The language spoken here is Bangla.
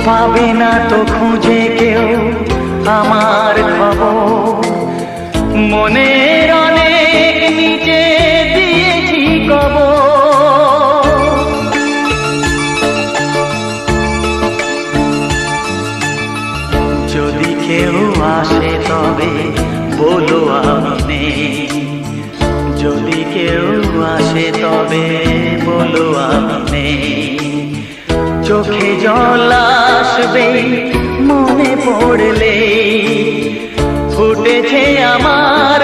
পাবে না তো খুঁজে কেউ আমার খবর। মনের অনেক নিচে দিয়েছি কবর। যদি কেউ আসে তবে বলো আমি নেই। যদি কেউ আসে তবে বলো আমি নেই। চোখে জল আসবে মনে পড়লে, ফুটেছে আমার